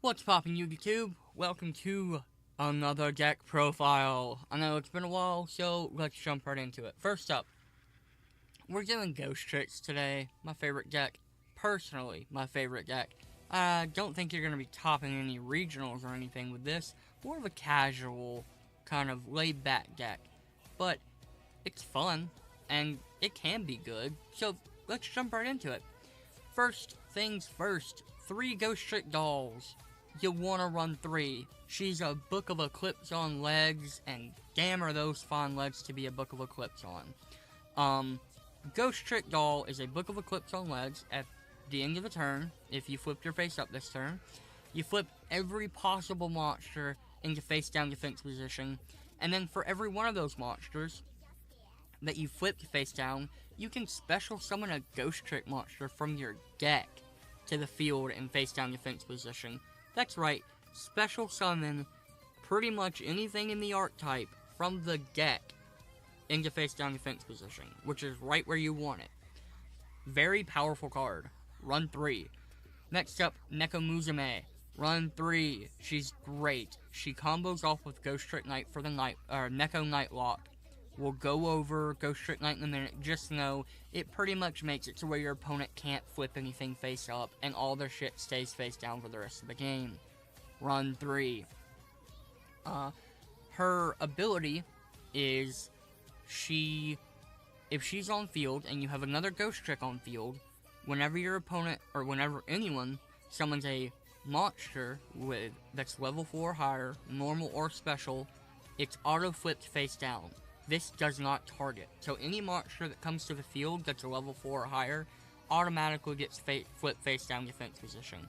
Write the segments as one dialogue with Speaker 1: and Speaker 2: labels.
Speaker 1: What's poppin' YouTube? Welcome to another deck profile. I know it's been a while, so let's jump right into it. First up, we're doing Ghostrick today, my favorite deck. Personally, my favorite deck. I don't think you're going to be topping any regionals or anything with this. More of a casual, kind of laid-back deck. But it's fun, and it can be good, so let's jump right into it. First things first, 3 Ghostrick dolls. You wanna run 3. She's a Book of Eclipse on legs, and damn are those fine legs to be a Book of Eclipse on. Ghostrick doll is a Book of Eclipse on legs. At the end of the turn, if you flipped your face up this turn, you flip every possible monster into face down defense position, and then for every one of those monsters that you flipped face down, you can special summon a Ghostrick monster from your deck to the field in face down defense position. That's right, special summon pretty much anything in the Archetype from the deck into face down defense position, which is right where you want it. Very powerful card. Run 3. Next up, Neko Musume. Run 3. She's great. She combos off with Ghostrick Knight for the Neko Nightlock. We'll go over Ghostrick Knight in a minute. Just know it pretty much makes it to where your opponent can't flip anything face up, and all their shit stays face down for the rest of the game. Run 3. Her ability is if she's on field and you have another Ghostrick on field, whenever your opponent or whenever anyone summons a monster that's level 4 or higher, normal or special, it's auto flipped face down. This does not target, so any monster that comes to the field that's a level 4 or higher automatically gets flipped face down defense position.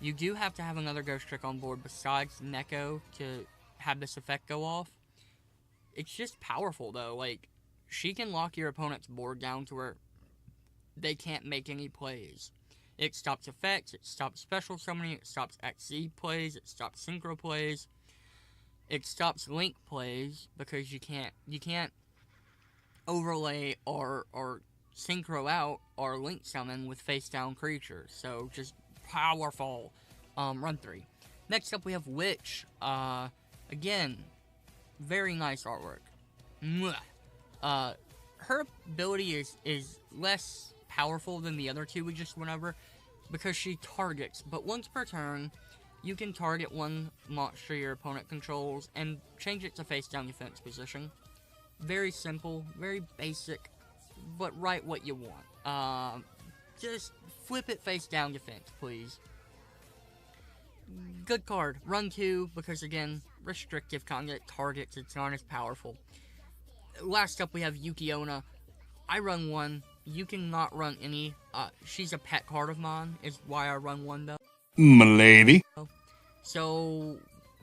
Speaker 1: You do have to have another Ghostrick on board besides Neko to have this effect go off. It's just powerful though, like, she can lock your opponent's board down to where they can't make any plays. It stops effects, it stops special summoning, it stops XZ plays, it stops synchro plays. It stops link plays because you can't overlay or synchro out or link summon with face down creatures. So just powerful. Run 3. Next up we have Witch. Again, very nice artwork. Her ability is less powerful than the other two we just went over because she targets, but once per turn you can target one monster your opponent controls and change it to face down defense position. Very simple, very basic, but right what you want. Just flip it face down defense, please. Good card. Run 2, because again, restrictive conduct targets, it's not as powerful. Last up we have Yugioh. I run 1. You cannot run any. She's a pet card of mine, is why I run 1 though.
Speaker 2: M'lady.
Speaker 1: So,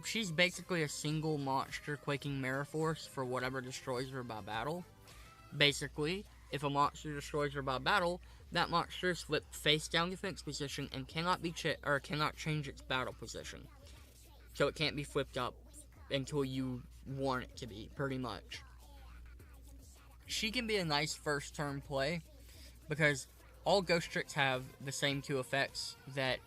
Speaker 1: she's basically a single monster quaking Mirror Force for whatever destroys her by battle. Basically, if a monster destroys her by battle, that monster is flipped face down defense position and cannot change its battle position. So it can't be flipped up until you want it to be, pretty much. She can be a nice first turn play because all Ghostricks have the same 2 effects that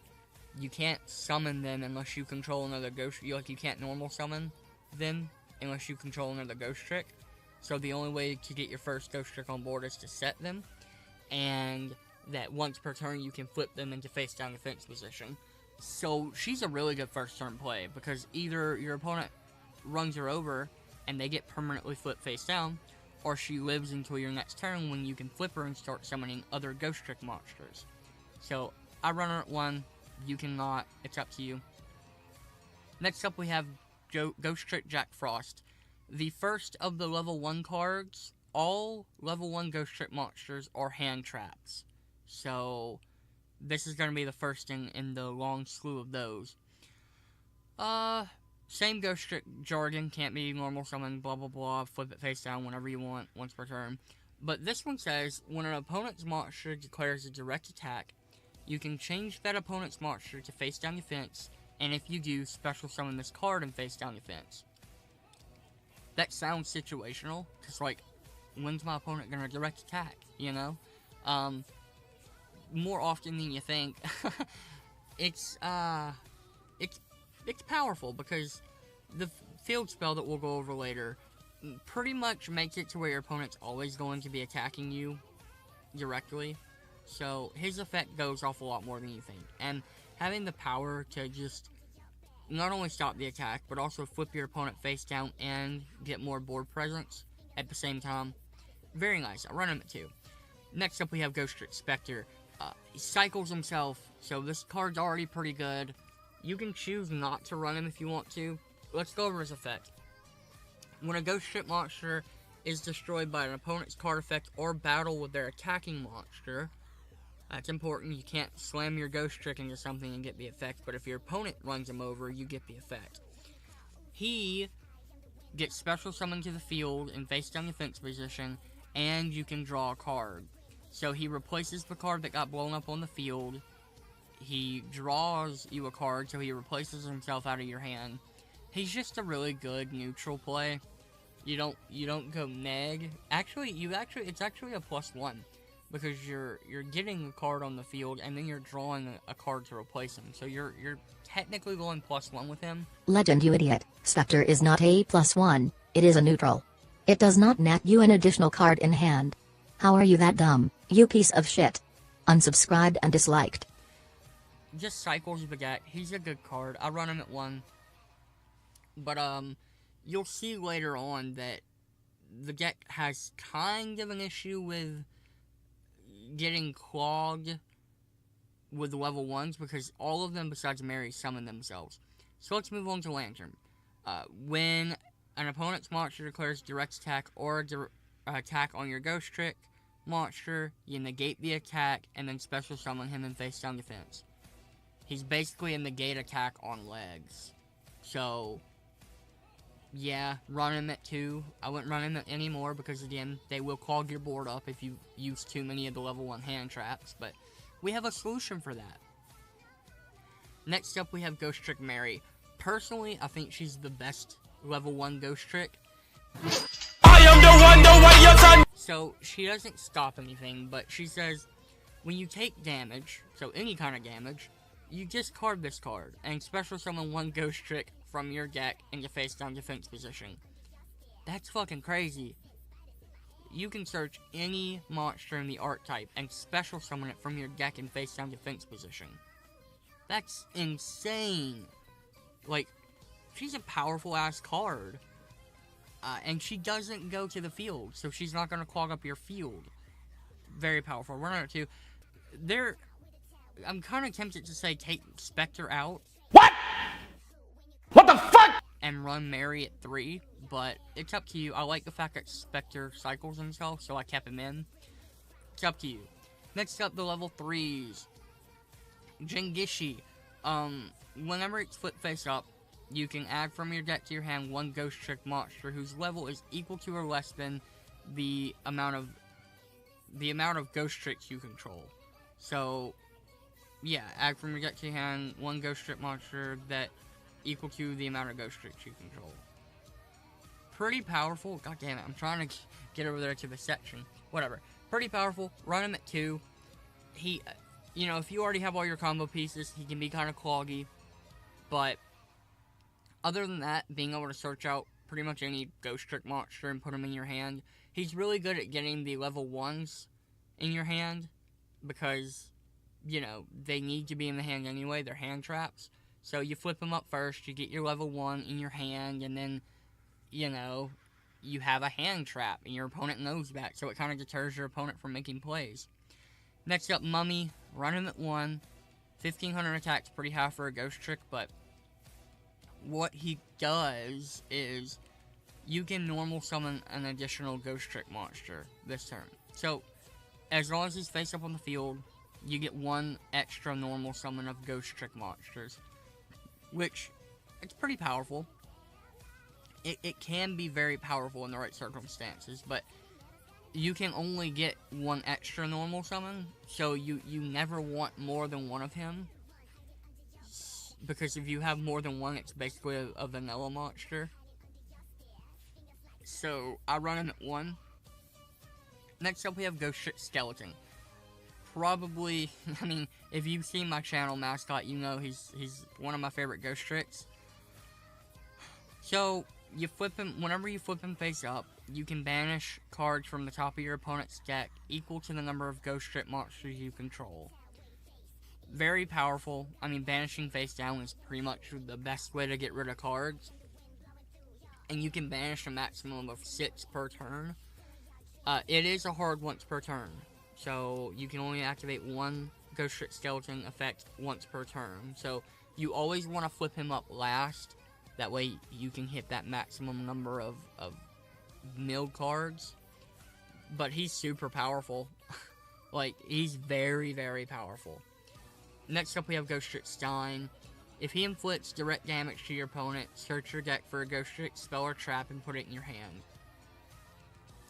Speaker 1: you can't summon them unless you control another Ghostrick. Like, you can't normal summon them unless you control another Ghostrick. So the only way to get your first Ghostrick on board is to set them. And that once per turn you can flip them into face down defense position. So she's a really good first turn play because either your opponent runs her over and they get permanently flipped face down, or she lives until your next turn when you can flip her and start summoning other Ghostrick monsters. So I run her at 1. You cannot. It's up to you. Next up we have Ghostrick Jack Frost. The first of the level 1 cards, all level 1 Ghostrick monsters are hand traps. So this is going to be the first in the long slew of those. Same Ghostrick jargon, can't be normal summon, blah blah blah, flip it face down whenever you want, once per turn. But this one says, when an opponent's monster declares a direct attack, you can change that opponent's monster to face down defense, and if you do, special summon this card in face down defense. That sounds situational, because like, when's my opponent gonna direct attack, you know? more often than you think. It's it's powerful because the field spell that we'll go over later pretty much makes it to where your opponent's always going to be attacking you directly. So his effect goes off a lot more than you think. And having the power to just not only stop the attack, but also flip your opponent face down and get more board presence at the same time. Very nice. I run him at 2. Next up we have Ghostrick Spectre. He cycles himself, so this card's already pretty good. You can choose not to run him if you want to. Let's go over his effect. When a Ghostrick monster is destroyed by an opponent's card effect or battle with their attacking monster, that's important. You can't slam your Ghostrick into something and get the effect, but if your opponent runs him over, you get the effect. He gets special summoned to the field in face down defense position, and you can draw a card. So he replaces the card that got blown up on the field. He draws you a card, so he replaces himself out of your hand. He's just a really good neutral play. You don't go neg. It's actually a +1 because you're getting a card on the field and then you're drawing a card to replace him. So you're technically going +1 with him.
Speaker 2: Legend, you idiot. Spectre is not a +1. It is a neutral. It does not net you an additional card in hand. How are you that dumb, you piece of shit? Unsubscribed and disliked.
Speaker 1: Just cycles the deck. He's a good card. I run him at 1. But you'll see later on that the deck has kind of an issue with getting clogged with level 1s because all of them besides Mary summon themselves. So let's move on to Lantern. When an opponent's monster declares direct attack or attack on your Ghostrick monster, you negate the attack and then special summon him in face down defense. He's basically a negate attack on legs. So yeah, run him at 2. I wouldn't run him at any more because, again, they will clog your board up if you use too many of the level 1 hand traps, but we have a solution for that. Next up, we have Ghostrick Mary. Personally, I think she's the best level 1 Ghostrick. I am the way your son. So, she doesn't stop anything, but she says, when you take damage, so any kind of damage, you discard this card, and special summon 1 Ghostrick from your deck into face down defense position. That's fucking crazy. You can search any monster in the Archetype and special summon it from your deck in face down defense position. That's insane. Like, she's a powerful ass card. And she doesn't go to the field, so she's not going to clog up your field. Very powerful. Runner 2. I'm kind of tempted to say take Spectre out.
Speaker 3: What? What the fuck?
Speaker 1: And run Mary at 3, but it's up to you. I like the fact that Spectre cycles himself, so I kept him in. It's up to you. Next up, the level 3s. Jingishi. Whenever it's flipped face up, you can add from your deck to your hand 1 Ghostrick monster whose level is equal to or less than the amount of Ghostricks you control. So, yeah, add from your deck to your hand 1 Ghostrick monster that equal to the amount of Ghostricks you control. Pretty powerful. God damn it, I'm trying to get over there to the section. Whatever. Pretty powerful. Run him at 2. He, if you already have all your combo pieces, he can be kind of cloggy. But other than that, being able to search out pretty much any Ghostrick monster and put him in your hand, he's really good at getting the level 1s in your hand because, they need to be in the hand anyway. They're hand traps. So you flip them up first, you get your level 1 in your hand, and then, you have a hand trap, and your opponent knows that, so it kind of deters your opponent from making plays. Next up, Mummy. Run him at 1. 1,500 attack's pretty high for a Ghostrick, but what he does is you can normal summon an additional Ghostrick monster this turn. So, as long as he's face up on the field, you get 1 extra normal summon of Ghostrick monsters, which, it's pretty powerful. It can be very powerful in the right circumstances, but you can only get 1 extra normal summon, so you never want more than 1 of him, because if you have more than 1, it's basically a vanilla monster. So, I run him at 1. Next up, we have Ghostrick Skeleton. probably, I mean, if you've seen my channel mascot, you know he's one of my favorite Ghostricks. So, you flip him, whenever you flip him face up, you can banish cards from the top of your opponent's deck equal to the number of Ghostrick monsters you control. Very powerful. I mean, banishing face down is pretty much the best way to get rid of cards. And you can banish a maximum of 6 per turn. It is a hard once per turn. So, you can only activate one Ghostrick skeleton effect once per turn. So, you always want to flip him up last. That way, you can hit that maximum number of milled cards. But he's super powerful. Like, he's very, very powerful. Next up, we have Ghostrick Stein. If he inflicts direct damage to your opponent, search your deck for a Ghostrick spell or trap and put it in your hand.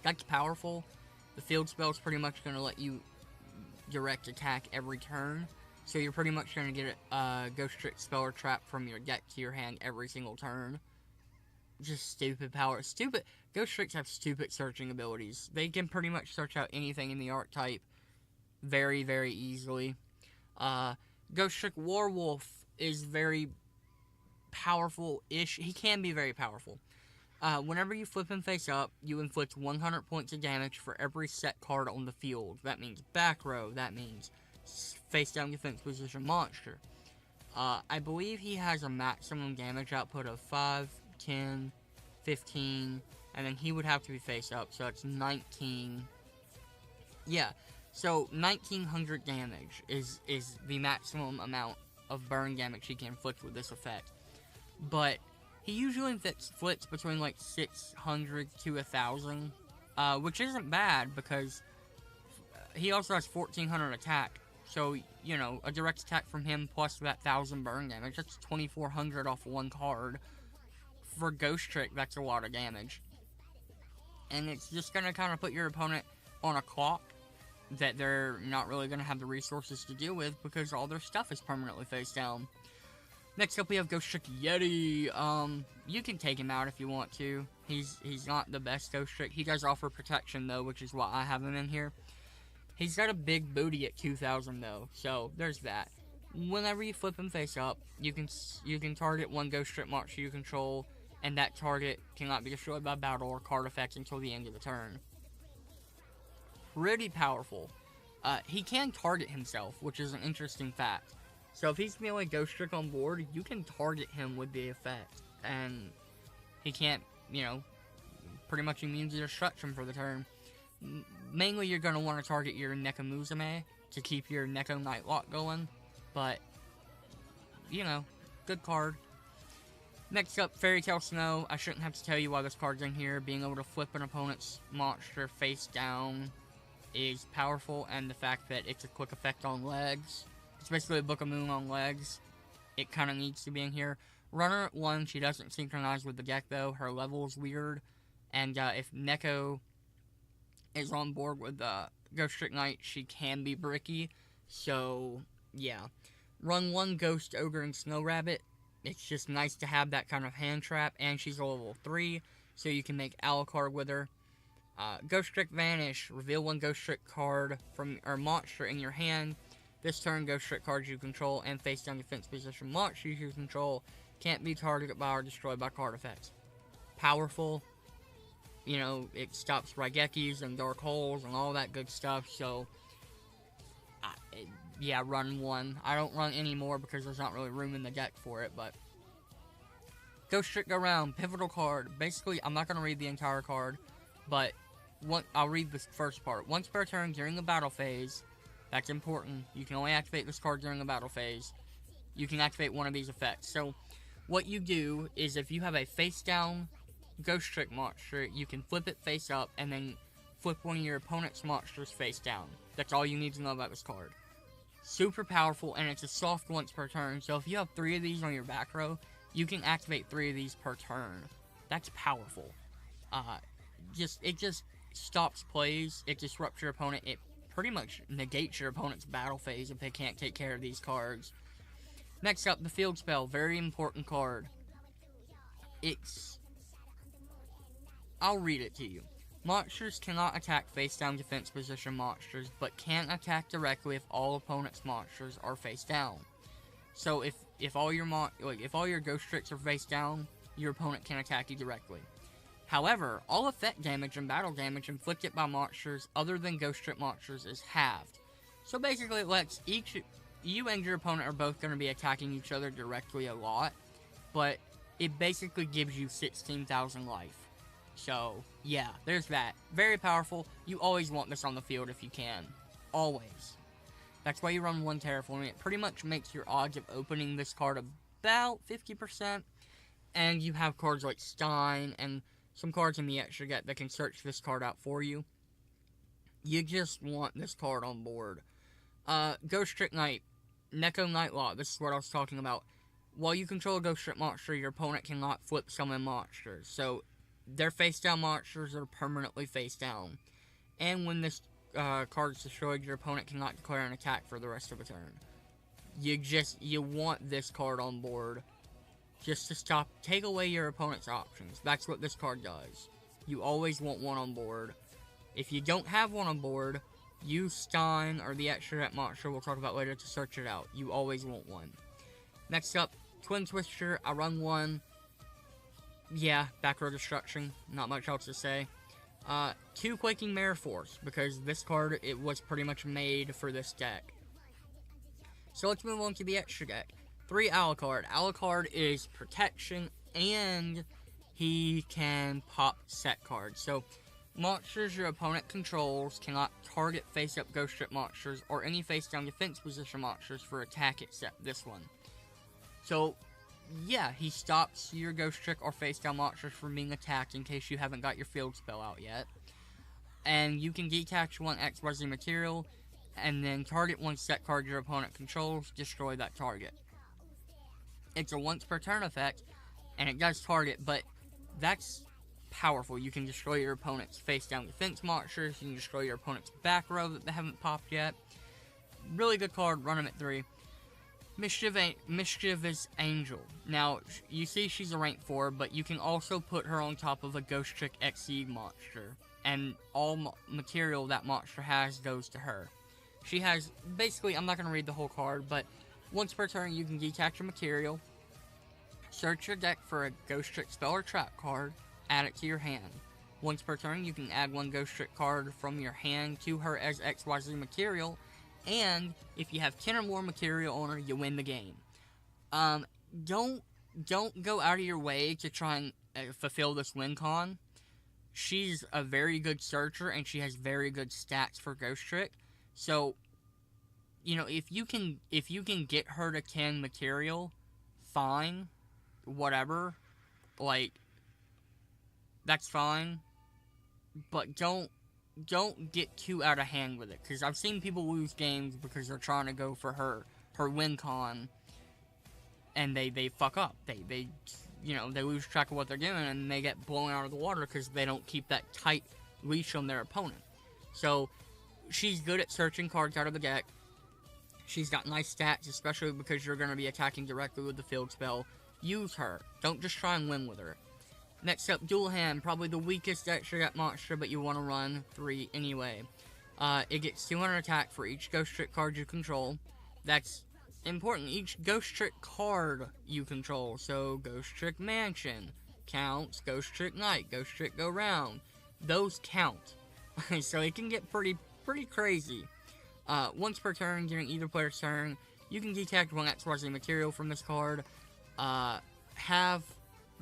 Speaker 1: That's powerful. The field spell is pretty much going to let you direct attack every turn. So you're pretty much going to get a Ghostrick spell or trap from your deck to your hand every single turn. Just stupid power. Stupid. Ghostricks have stupid searching abilities. They can pretty much search out anything in the archetype very, very easily. Ghostrick Warwolf is very powerful-ish. He can be very powerful. Whenever you flip him face up, you inflict 100 points of damage for every set card on the field. That means back row. That means face down defense position monster. I believe he has a maximum damage output of 5, 10, 15, and then he would have to be face up, so it's 19. Yeah, so 1900 damage is the maximum amount of burn damage he can inflict with this effect. But he usually inflicts between like 600 to 1000, which isn't bad because he also has 1400 attack. So, you know, a direct attack from him plus that 1000 burn damage, that's 2400 off one card. For Ghostrick, that's a lot of damage. And it's just going to kind of put your opponent on a clock that they're not really going to have the resources to deal with because all their stuff is permanently face down. Next up, we have Ghostrick Yeti. You can take him out if you want to. He's not the best Ghostrick. He does offer protection, though, which is why I have him in here. He's got a big booty at 2000, though, so there's that. Whenever you flip him face up, you can target one Ghostrick monster you control, and that target cannot be destroyed by battle or card effects until the end of the turn. Pretty powerful. He can target himself, which is an interesting fact. So if he's melee Ghostrick on board, you can target him with the effect, and he can't, you know, pretty much immune to destruction for the turn. Mainly, you're going to want to target your Neko Musume to keep your Neko Nightlock going, but, you know, good card. Next up, Fairy Tale Snow. I shouldn't have to tell you why this card's in here. Being able to flip an opponent's monster face down is powerful, and the fact that it's a quick effect on legs. It's basically a Book of Moon on legs. It kind of needs to be in here. Runner at 1, she doesn't synchronize with the deck, though. Her level is weird, and if Neko is on board with Ghostrick Knight, she can be bricky. So, yeah. Run 1 Ghost, Ogre, and Snow Rabbit. It's just nice to have that kind of hand trap, and she's a level 3, so you can make Alucard with her. Ghostrick Vanish. Reveal 1 Ghostrick card from or monster in your hand. This turn, Ghostrick cards you control and face down defense position monsters you control can't be targeted by or destroyed by card effects. Powerful. You know, it stops Raigekis and Dark Holes and all that good stuff, so yeah, run 1. I don't run any more because there's not really room in the deck for it, but Ghostrick Go Round, pivotal card. Basically, I'm not going to read the entire card, but I'll read this first part. Once per turn during the battle phase, that's important. You can only activate this card during the battle phase. You can activate one of these effects. So, what you do is if you have a face-down Ghostrick monster, you can flip it face up and then flip one of your opponent's monsters face down. That's all you need to know about this card. Super powerful, and it's a soft once per turn. So, if you have 3 of these on your back row, you can activate 3 of these per turn. That's powerful. It just stops plays. It disrupts your opponent. It pretty much negates your opponent's battle phase if they can't take care of these cards. Next up, the Field Spell. Very important card. I'll read it to you. Monsters cannot attack face-down defense position monsters, but can attack directly if all opponents' monsters are face-down. So if all your Ghostricks are face-down, your opponent can attack you directly. However, all effect damage and battle damage inflicted by monsters other than Ghostrick monsters is halved. So basically it lets you and your opponent are both going to be attacking each other directly a lot, but it basically gives you 16,000 life. So, yeah, there's that. Very powerful. You always want this on the field if you can. Always. That's why you run 1 Terraforming. It pretty much makes your odds of opening this card about 50%. And you have cards like Stein and some cards in the extra deck that can search this card out for you. You just want this card on board. Ghostrick Knight. Neko Nightlock. This is what I was talking about. While you control a Ghostrick monster, your opponent cannot flip summon monsters. So, their face-down monsters are permanently face-down. And when this card is destroyed, your opponent cannot declare an attack for the rest of the turn. You want this card on board just to take away your opponent's options. That's what this card does. You always want one on board. If you don't have one on board, use Stein or the extra deck monster we'll talk about later to search it out. You always want one. Next up, Twin Twister. I run 1. Yeah, back row destruction. Not much else to say. 2 Quaking Mare Force, because this card, it was pretty much made for this deck. So let's move on to the extra deck. 3 Alucard. Alucard is protection, and he can pop set cards. So, monsters your opponent controls cannot target face-up Ghostrick monsters or any face-down defense position monsters for attack except this one. So, yeah, he stops your Ghostrick or face-down monsters from being attacked in case you haven't got your field spell out yet. And you can detach 1 XYZ material, and then target 1 set card your opponent controls, destroy that target. It's a once per turn effect, and it does target, but that's powerful. You can destroy your opponent's face-down defense monsters, you can destroy your opponent's back row that they haven't popped yet. Really good card, run him at 3. Mischievous Angel. Now, you see she's a rank 4, but you can also put her on top of a Ghostrick XE monster. And all material that monster has goes to her. She has, basically, I'm not going to read the whole card, but once per turn you can detach a material, search your deck for a Ghostrick spell or trap card, add it to your hand. Once per turn you can add 1 Ghostrick card from your hand to her as XYZ material, and if you have 10 or more material on her, you win the game. Don't go out of your way to try and fulfill this win con. She's a very good searcher, and she has very good stats for Ghostrick. So, you know, if you can get her to 10 material, fine, whatever. Like, that's fine. But don't get too out of hand with it, because I've seen people lose games because they're trying to go for her win con, and they fuck up. They lose track of what they're doing, and they get blown out of the water because they don't keep that tight leash on their opponent. So, she's good at searching cards out of the deck. She's got nice stats, especially because you're going to be attacking directly with the field spell. Use her. Don't just try and win with her. Next up, Dual Hand, probably the weakest extra deck monster, but you want to run 3 anyway. It gets 200 attack for each Ghostrick card you control. That's important. Each Ghostrick card you control. So, Ghostrick Mansion counts. Ghostrick Knight, Ghostrick Go Round. Those count. So it can get pretty crazy. Once per turn, during either player's turn, you can detach 1 XYZ material from this card.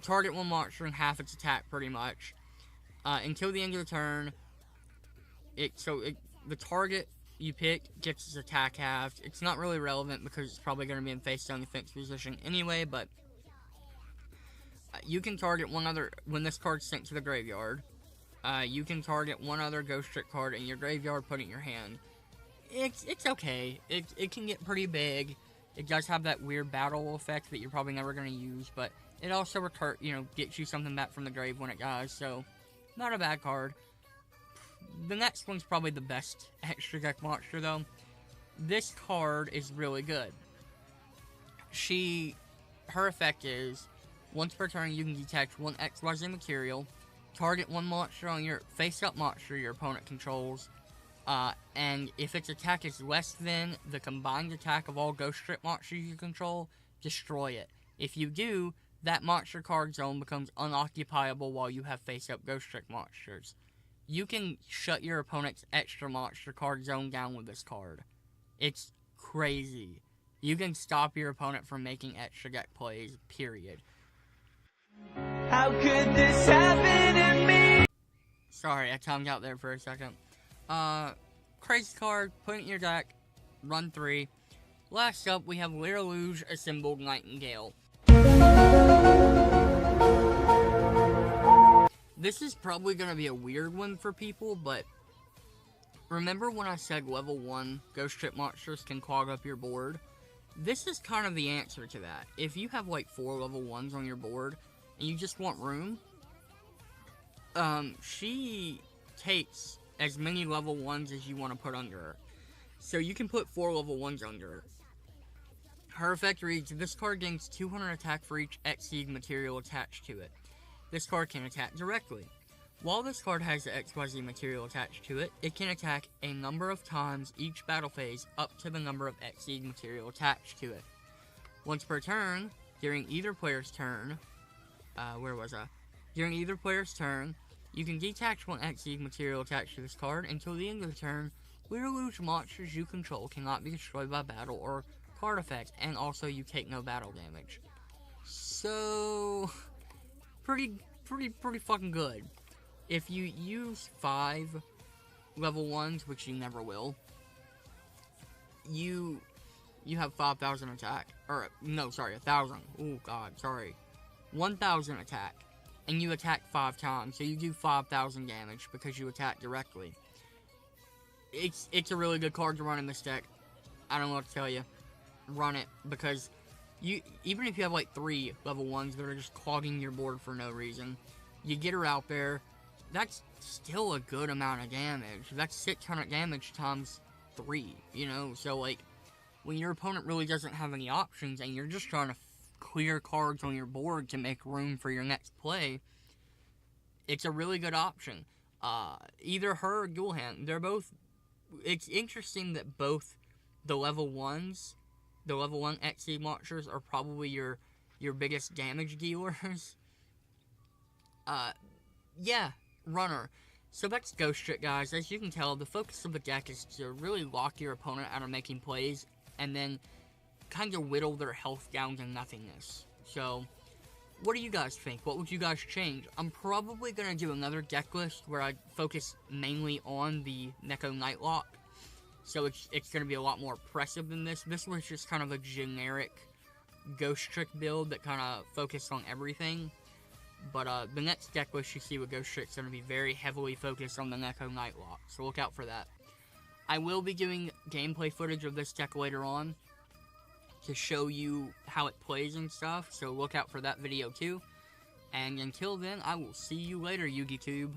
Speaker 1: Target 1 monster and half its attack, pretty much. Until the end of the turn, the target you pick gets its attack halved. It's not really relevant because it's probably going to be in face-down defense position anyway, but you can target one other, when this card's sent to the graveyard, you can target 1 other Ghostrick card in your graveyard, put it in your hand. It's okay. It can get pretty big. It does have that weird battle effect that you're probably never going to use, but it also gets you something back from the grave when it dies, so not a bad card. The next one's probably the best extra deck monster, though. This card is really good. Her effect is, once per turn you can detach 1 XYZ material, target one monster on your face-up monster your opponent controls, and if its attack is less than the combined attack of all Ghostrick monsters you control, destroy it. If you do, that monster card zone becomes unoccupiable while you have face-up Ghostrick monsters. You can shut your opponent's extra monster card zone down with this card. It's crazy. You can stop your opponent from making extra deck plays, period.
Speaker 4: How could this happen to me?
Speaker 1: Sorry, I timed out there for a second. Crazy card, put it in your deck, run 3. Last up, we have Luge Assembled Nightingale. This is probably going to be a weird one for people, but remember when I said level 1 Ghostrick monsters can clog up your board? This is kind of the answer to that. If you have like 4 level 1s on your board, and you just want room, she takes as many level 1s as you want to put under her. So you can put 4 level 1s under her. Her effect reads, this card gains 200 attack for each Xyz material attached to it. This card can attack directly. While this card has the XYZ material attached to it, it can attack a number of times each battle phase up to the number of Xyz material attached to it. Once per turn, during either player's turn, During either player's turn, you can detach one Xyz material attached to this card until the end of the turn. Luge monsters you control cannot be destroyed by battle or card effect, and also you take no battle damage. So, pretty fucking good. If you use 5 level 1s, which you never will, you have 5,000 attack. Or, no, sorry, 1,000. Oh, God, sorry. 1,000 attack. And you attack 5 times, so you do 5,000 damage because you attack directly. It's a really good card to run in this deck. I don't know what to tell you. Run it, because even if you have like 3 level 1s that are just clogging your board for no reason, you get her out there, that's still a good amount of damage. That's 600 damage times 3, you know? So, like, when your opponent really doesn't have any options and you're just trying to clear cards on your board to make room for your next play, it's a really good option. Either her or Dual Hand, they're both... It's interesting that both the level 1s, the level 1 Xyz monsters, are probably your biggest damage dealers. Yeah, runner. So that's Ghostrick, guys. As you can tell, the focus of the deck is to really lock your opponent out of making plays, and then kind of whittle their health down to nothingness. So, what do you guys think? What would you guys change? I'm probably going to do another deck list where I focus mainly on the Neko Nightlock. So it's going to be a lot more oppressive than this. This was just kind of a generic Ghostrick build that kind of focused on everything. But the next deck list you see with Ghostrick is going to be very heavily focused on the Neko Nightlock. So look out for that. I will be doing gameplay footage of this deck later on to show you how it plays and stuff, so look out for that video too. And until then, I will see you later, Yugioh.